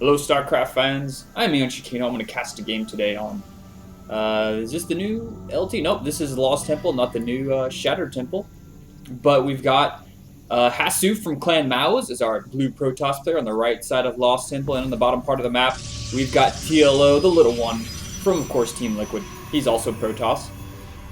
Hello, Starcraft fans. I'm Ian Shikino. I'm going to cast a game today on. Is this the new LT? Nope, this is Lost Temple, not the new Shattered Temple. But we've got Hasu from Clan Mao's is our blue Protoss player on the right side of Lost Temple, and on the bottom part of the map, we've got TLO, the little one, from, of course, Team Liquid. He's also Protoss.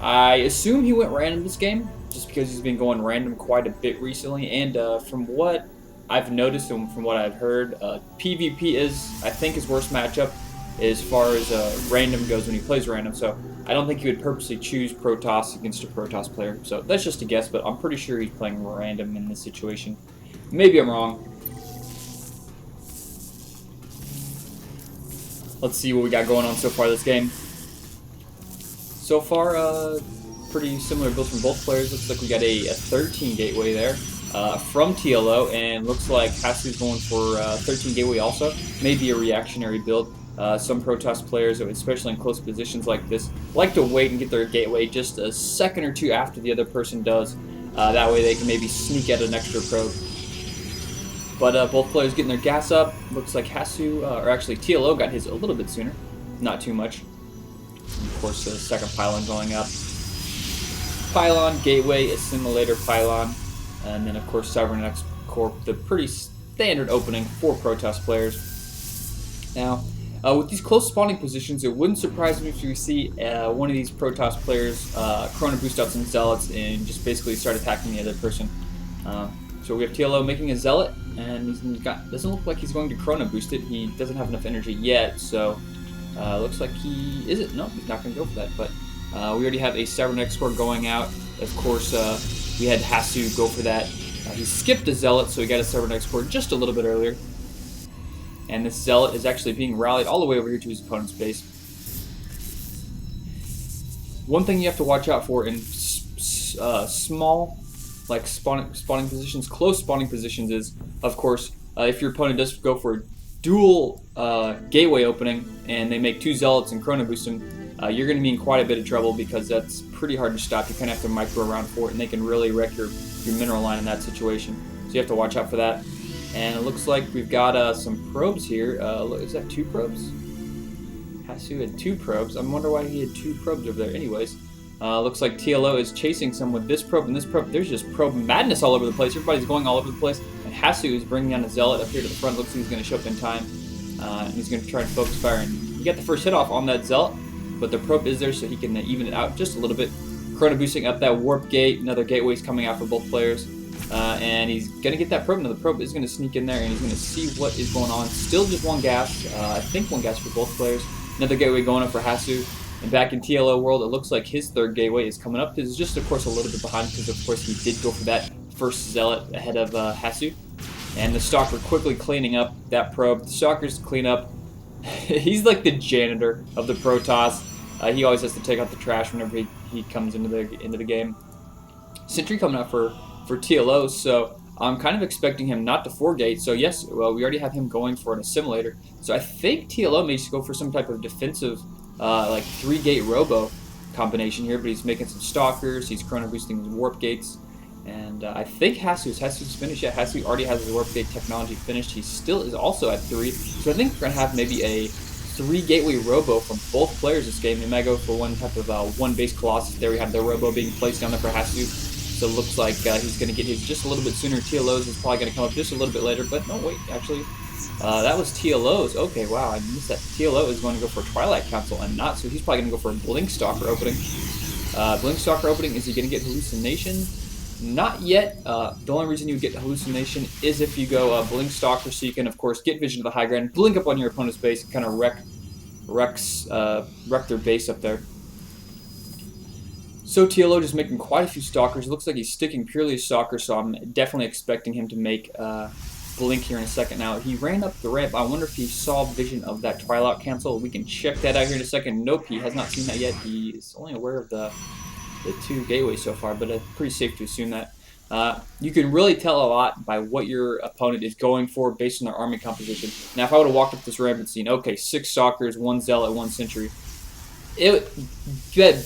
I assume he went random this game, just because he's been going random quite a bit recently, and from what I've noticed and from what I've heard, PvP is, I think, his worst matchup as far as random goes when he plays random, so I don't think he would purposely choose Protoss against a Protoss player. So that's just a guess, but I'm pretty sure he's playing random in this situation. Maybe I'm wrong. Let's see what we got going on so far this game. So far, pretty similar builds from both players. Looks like we got a 13 gateway there from TLO, and looks like Hasu's going for 13 gateway also. Maybe a reactionary build. Some Protoss players, especially in close positions like this, like to wait and get their gateway just a second or two after the other person does. That way they can maybe sneak out an extra probe. But both players getting their gas up. Looks like Hasu, or actually TLO, got his a little bit sooner. Not too much. And of course, the second pylon going up. Pylon, gateway, assimilator, pylon. And then, of course, Sovereign X Corp, the pretty standard opening for Protoss players. Now, with these close spawning positions, it wouldn't surprise me if we see one of these Protoss players Chrono boost out some Zealots and just basically start attacking the other person. So we have TLO making a Zealot, and doesn't look like he's going to Chrono boost it. He doesn't have enough energy yet, so looks like he isn't. No, he's not going to go for that. But we already have a Sovereign X Corp going out. Of course, we had Hasu go for that. He skipped the Zealot, so he got a Sovereign X Corp just a little bit earlier. And this Zealot is actually being rallied all the way over here to his opponent's base. One thing you have to watch out for in small, like spawning positions, close spawning positions is, of course, if your opponent does go for a dual gateway opening and they make two Zealots and Chrono boost them, you're going to be in quite a bit of trouble because that's pretty hard to stop. You kind of have to micro around for it, and they can really wreck your mineral line in that situation. So you have to watch out for that. And it looks like we've got some probes here. Is that two probes? Hasu had two probes. I wonder why he had two probes over there. Anyways, looks like TLO is chasing some with this probe and this probe. There's just probe madness all over the place. Everybody's going all over the place. And Hasu is bringing on a Zealot up here to the front. Looks like he's going to show up in time. And he's going to try and focus fire. And he got the first hit off on that Zealot, but the probe is there so he can even it out just a little bit. Chrono boosting up that warp gate. Another gateway's coming out for both players. And he's going to get that probe. Now the probe is going to sneak in there, and he's going to see what is going on. Still just one gas. I think one gas for both players. Another gateway going up for Hasu. And back in TLO world, it looks like his third gateway is coming up. It's just, of course, a little bit behind because, of course, he did go for that first Zealot ahead of Hasu. And the Stalker quickly cleaning up that probe. The Stalker's clean up. He's like the janitor of the Protoss. He always has to take out the trash whenever he comes into the game. Sentry coming out for TLO, so I'm kind of expecting him not to 4-gate. So yes, well, we already have him going for an assimilator. So I think TLO may just go for some type of defensive, like 3-gate robo combination here. But he's making some stalkers. He's chrono boosting his warp gates, and I think Hasu's finished. Yeah, Hasu already has his warp gate technology finished. He still is also at 3. So I think we're gonna have maybe a 3-gateway robo from both players this game. They might go for one type of one base Colossus. There we have the robo being placed down there for Hasu. So it looks like he's going to get his just a little bit sooner. TLO's is probably going to come up just a little bit later. But no, wait, actually, that was TLO's. Okay, wow, I missed that. TLO is going to go for Twilight Council and not, so he's probably going to go for a Blink Stalker opening. Blink Stalker opening, is he going to get Hallucination? Not yet. The only reason you would get Hallucination is if you go Blink Stalker, so you can, of course, get Vision of the High Ground, blink up on your opponent's base, and kind of wreck their base up there. So TLO just making quite a few Stalkers. It looks like he's sticking purely as Stalker, so I'm definitely expecting him to make Blink here in a second. Now, he ran up the ramp. I wonder if he saw vision of that Twilight Cancel. We can check that out here in a second. Nope, he has not seen that yet. He is only aware of the 2 gateways so far, but it's pretty safe to assume that. You can really tell a lot by what your opponent is going for based on their army composition. Now, if I would have walked up this ramp and seen, okay, 6 Stalkers, 1 Zealot, 1 Sentry,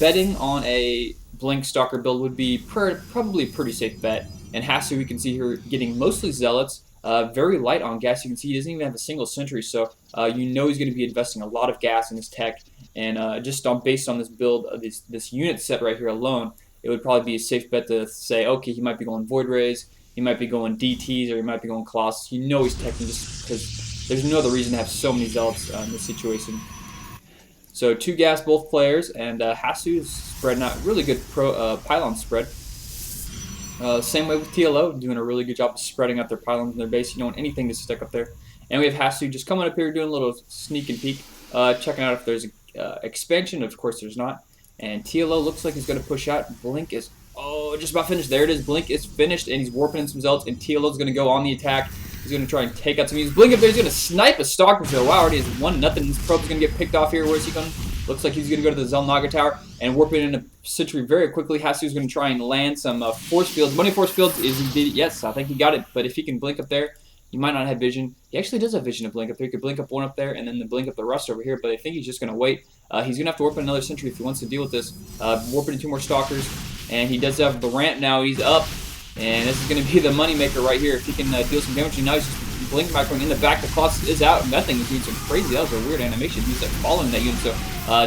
betting on a Blink Stalker build would be probably a pretty safe bet. And Hasu, we can see here, getting mostly Zealots, very light on gas. You can see he doesn't even have a single sentry, so you know he's going to be investing a lot of gas in his tech. And just based on this build, this unit set right here alone, it would probably be a safe bet to say, okay, he might be going Void Rays, he might be going DTs, or he might be going Colossus. You know he's teching just because there's no other reason to have so many Zealots in this situation. So 2 gas both players, and Hasu is spreading out really good pylon spread. Same way with TLO, doing a really good job of spreading out their pylons in their base. You don't want anything to stick up there. And we have Hasu just coming up here doing a little sneak and peek, checking out if there's an expansion. Of course there's not. And TLO looks like he's going to push out. Blink is, just about finished. There it is. Blink is finished, and he's warping in some Zealots, and TLO's going to go on the attack. He's going to try and take out some units. Blink up there. He's going to snipe a Stalker. So, wow, already has 1-0. This probe's going to get picked off here. Where's he going? Looks like he's going to go to the Zelnaga Tower and warp it into Sentry very quickly. Hasu's going to try and land some force fields. Money force fields, is he did it? Yes, I think he got it. But if he can blink up there, he might not have vision. He actually does have vision to blink up there. He could blink up one up there and then blink up the rest over here. But I think he's just going to wait. He's going to have to warp in another Sentry if he wants to deal with this. Warp into 2 more Stalkers. And he does have the ramp now. He's up. And this is going to be the moneymaker right here. If he can deal some damage. Now he's just blink microing in the back. The Colossus is out, and that thing is doing some crazy. That was a weird animation. He's like following that unit, so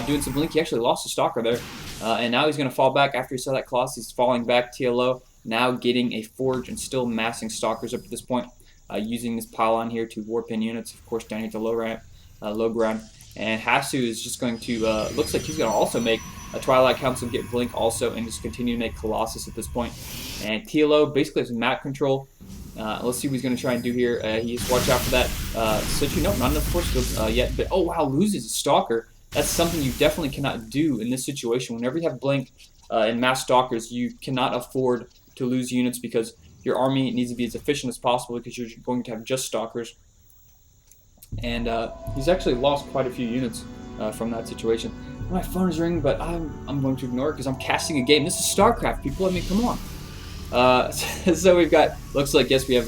doing some blink. He actually lost a Stalker there, and now he's going to fall back after he saw that Colossus. He's falling back. TLO now getting a Forge and still massing Stalkers up to this point, using this pylon here to warp in units, of course, down here to low ground. And Hasu is just going to, looks like he's going to also make a Twilight Council, get blink also, and just continue to make Colossus at this point. And TLO basically has map control. Let's see what he's going to try and do here. He's watch out for that Sentry. Nope, not enough force fields yet. But oh wow, loses a Stalker. That's something you definitely cannot do in this situation. Whenever you have blink and mass Stalkers, you cannot afford to lose units because your army needs to be as efficient as possible because you're going to have just Stalkers. And he's actually lost quite a few units from that situation. My phone is ringing, but I'm going to ignore it because I'm casting a game. This is Starcraft, people. I mean, come on. So we've got, looks like, yes, we have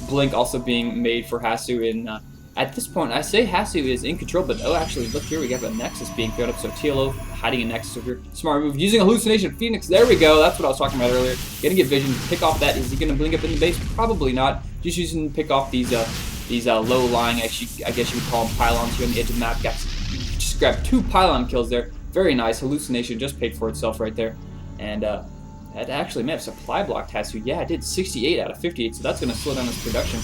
blink also being made for Hasu. And at this point, I say Hasu is in control, but oh, actually, look here, we have a Nexus being thrown up. So TLO hiding a Nexus over here. Smart move. Using a Hallucination Phoenix. There we go. That's what I was talking about earlier. Gonna get vision. Pick off that. Is he gonna blink up in the base? Probably not. Just using to pick off these low-lying, actually, I guess you would call them pylons here on the edge of the map. Just grabbed 2 pylon kills there. Very nice. Hallucination just paid for itself right there. And that actually may have supply blocked Hasu. Yeah, I did 68 out of 58, so that's going to slow down his production.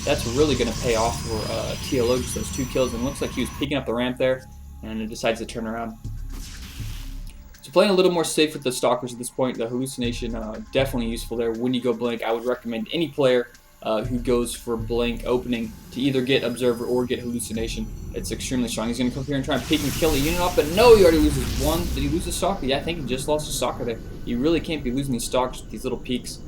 That's really going to pay off for TLO, just those 2 kills. And it looks like he was picking up the ramp there, and it decides to turn around. So playing a little more safe with the Stalkers at this point. The Hallucination, definitely useful there. When you go blink, I would recommend any player who goes for blink opening to either get Observer or get Hallucination. It's extremely strong. He's going to come here and try and peek and kill the unit off, but no, he already loses 1. Did he lose a Stalker? Yeah, I think he just lost a Stalker there. You really can't be losing these Stalkers with these little peaks.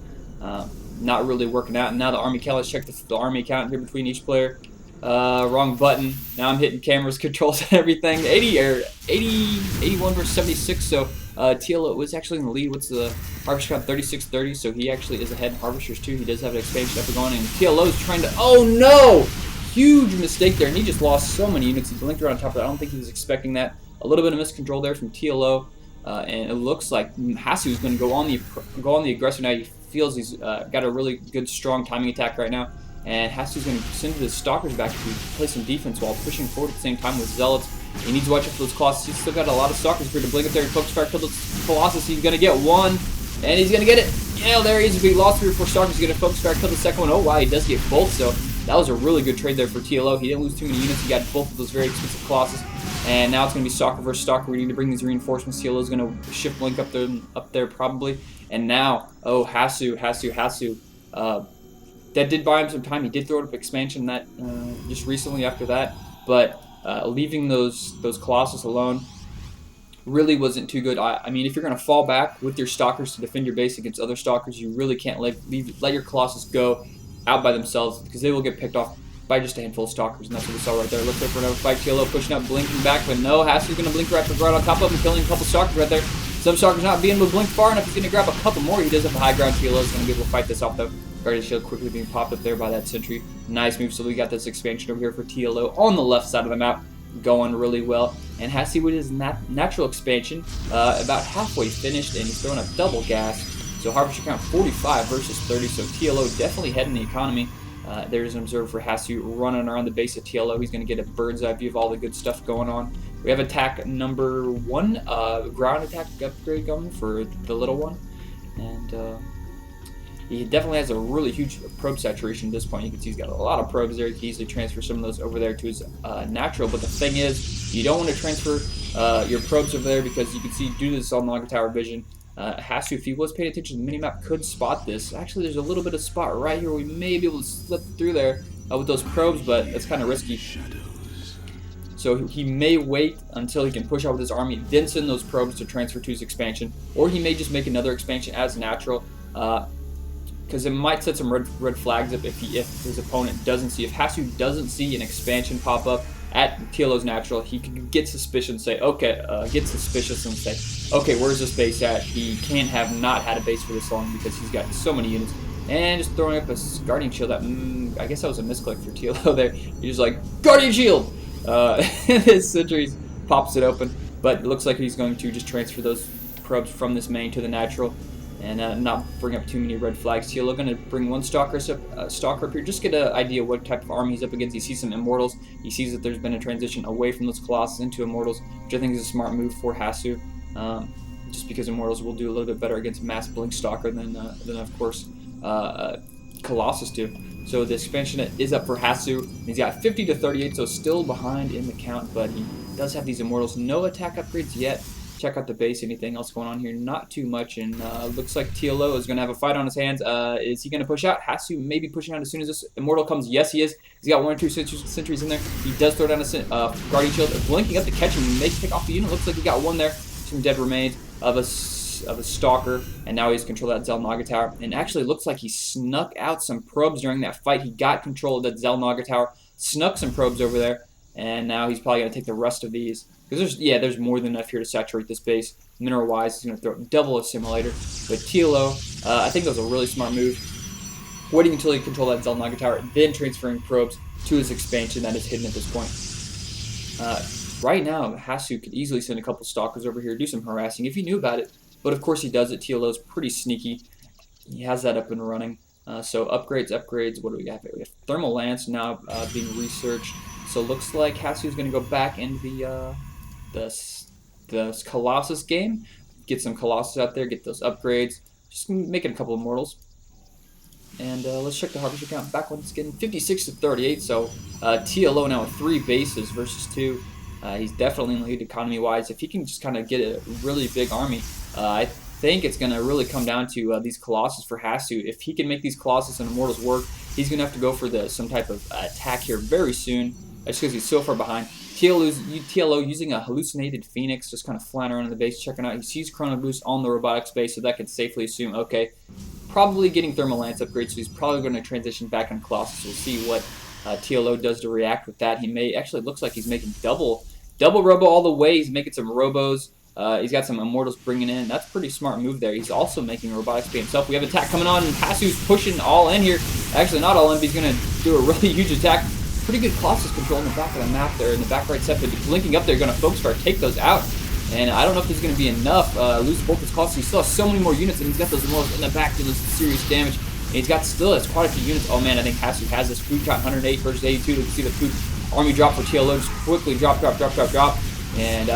Not really working out. And now the army count. Let's check the army count here between each player. Wrong button. Now I'm hitting cameras, controls, and everything. 81 versus 76. So TLO was actually in the lead. What's the Harvester count? 36-30. So he actually is ahead in Harvesters too. He does have an expansion up and going. And TLO is trying to. Oh no! Huge mistake there, and he just lost so many units. He blinked around top of that. I don't think he was expecting that. A little bit of miscontrol there from TLO, and it looks like Hasu is going to go on the aggressor now. He feels he's got a really good, strong timing attack right now, and Hasu's going to send his Stalkers back to play some defense while pushing forward at the same time with Zealots. He needs to watch out for those Colossus. He's still got a lot of Stalkers here to blink up there and focus fire, kill the Colossus. He's going to get 1, and he's going to get it. Yeah, there he is. If he lost 3 or 4 Stalkers, he's going to focus fire, kill the second one. Oh wow, he does get both. So that was a really good trade there for TLO. He didn't lose too many units. He got both of those very expensive Colossus. And now it's going to be Stalker versus Stalker. We need to bring these reinforcements. TLO is going to shift blink up there probably. And now, oh, Hasu. That did buy him some time. He did throw up expansion that just recently after that. But leaving those Colossus alone really wasn't too good. I mean, if you're going to fall back with your Stalkers to defend your base against other Stalkers, you really can't let your Colossus go out by themselves because they will get picked off by just a handful of Stalkers, and that's what we saw right there. Looks like for another fight. TLO pushing up, blinking back, but no, Hasu's going to blink right on top of him, killing a couple Stalkers right there. Some Stalkers not being able to blink far enough. He's going to grab a couple more. He does have a high ground. TLO is going to be able to fight this off, though. Guardian Shield quickly being popped up there by that Sentry. Nice move. So we got this expansion over here for TLO on the left side of the map, going really well. And Hasu with his natural expansion, about halfway finished, and he's throwing a double gas. So Harvester count 45 versus 30. So TLO definitely heading the economy. There's an observer for Hasu running around the base of TLO. He's going to get a bird's eye view of all the good stuff going on. We have attack number 1, ground attack upgrade going for the little one. And he definitely has a really huge probe saturation at this point. You can see he's got a lot of probes there. He can easily transfer some of those over there to his natural. But the thing is, you don't want to transfer your probes over there because you can see due to this Zelnaga Tower vision, Hasu, if he was paying attention to the minimap, could spot this. Actually, there's a little bit of spot right here where we may be able to slip through there with those probes, but that's kind of risky. So he may wait until he can push out with his army, then send those probes to transfer to his expansion, or he may just make another expansion as natural, because it might set some red flags up if his opponent doesn't see. If Hasu doesn't see an expansion pop up at TLO's natural, he could get suspicious and say, okay, okay, where's this base at? He can't have not had a base for this long because he's got so many units. And just throwing up a Guardian Shield. That I guess that was a misclick for TLO there. He's just like, Guardian Shield! His Sentries pops it open, but it looks like he's going to just transfer those probes from this main to the natural and not bring up too many red flags. TLO going to bring one stalker up here, just get an idea what type of army he's up against. He sees some Immortals. He sees that there's been a transition away from those Colossus into Immortals, which I think is a smart move for Hasu, just because Immortals will do a little bit better against Mass Blink Stalker than of course, Colossus do. So the expansion is up for Hasu. He's got 50 to 38, so still behind in the count, but he does have these Immortals. No attack upgrades yet. Check out the base. Anything else going on here? Not too much, and looks like TLO is going to have a fight on his hands. Is he going to push out? Hasu may be pushing out as soon as this Immortal comes. Yes, he is. He's got 1 or 2 sentries in there. He does throw down a Guardian Shield, blinking up to catch him and make pick off the unit. Looks like he got one there. Some dead remains of a Stalker, and now he's control of that Zelnaga Tower. And actually looks like he snuck out some probes during that fight. He got control of that Zelnaga Tower, snuck some probes over there, and now he's probably going to take the rest of these. Because there's more than enough here to saturate this base. Mineral-wise, he's going to throw double assimilator. But TLO, I think that was a really smart move. Waiting until he controls that Zelnaga Tower, then transferring probes to his expansion that is hidden at this point. Right now, Hasu could easily send a couple Stalkers over here, do some harassing if he knew about it. But of course he does it. TLO's pretty sneaky. He has that up and running. So upgrades. What do we have here? We have Thermal Lance now being researched. So looks like Hasu's going to go back into the Colossus game. Get some Colossus out there. Get those upgrades. Just making a couple of Immortals. And let's check the harvester count. Back once again, 56 to 38. So TLO now with 3 bases versus 2. He's definitely in the lead economy-wise. If he can just kind of get a really big army, I think it's going to really come down to these Colossus for Hasu. If he can make these Colossus and Immortals work, he's going to have to go for some type of attack here very soon, just because he's so far behind. TLO using a hallucinated Phoenix, just kind of flying around in the base, checking out. He sees Chrono Boost on the robotics base, so that can safely assume, okay, probably getting Thermal Lance upgrades, so he's probably going to transition back on Colossus. We'll see what TLO does to react with that. He may actually looks like he's making double robo all the way. He's making some robos. He's got some Immortals bringing in. That's a pretty smart move there. He's also making robotics by himself. We have attack coming on, and Hasu's pushing all in here. Actually, not all in, but he's going to do a really huge attack. Pretty good Colossus control in the back of the map there, in the back right sector. Blinking up there, going to focus fire, take those out. And I don't know if there's going to be enough. Lose both his Colossus. He still has so many more units, and he's got those Immortals in the back doing serious damage. And he's got still quite a few units. Oh man, I think Hasu has this food count 108 versus 82. You can see the food army drop for TLO. Just quickly drop. And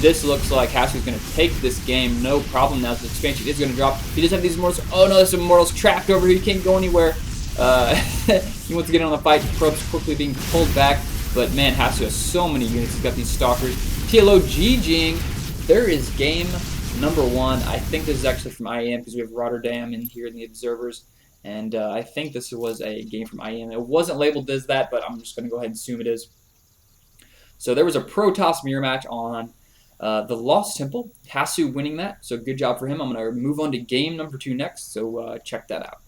this looks like Hasu's going to take this game, no problem. Now the expansion is going to drop. He does have these Immortals. Oh no, there's some Immortals trapped over here. He can't go anywhere. He wants to get on the fight. Probes quickly being pulled back. But man, Hasu has so many units. He's got these Stalkers. TLO GGing. There is game number 1. I think this is actually from IAM because we have Rotterdam in here in the observers. And I think this was a game from IAM. It wasn't labeled as that, but I'm just going to go ahead and assume it is. So there was a Protoss mirror match on the Lost Temple. Hasu winning that, so good job for him. I'm going to move on to game number 2 next, so check that out.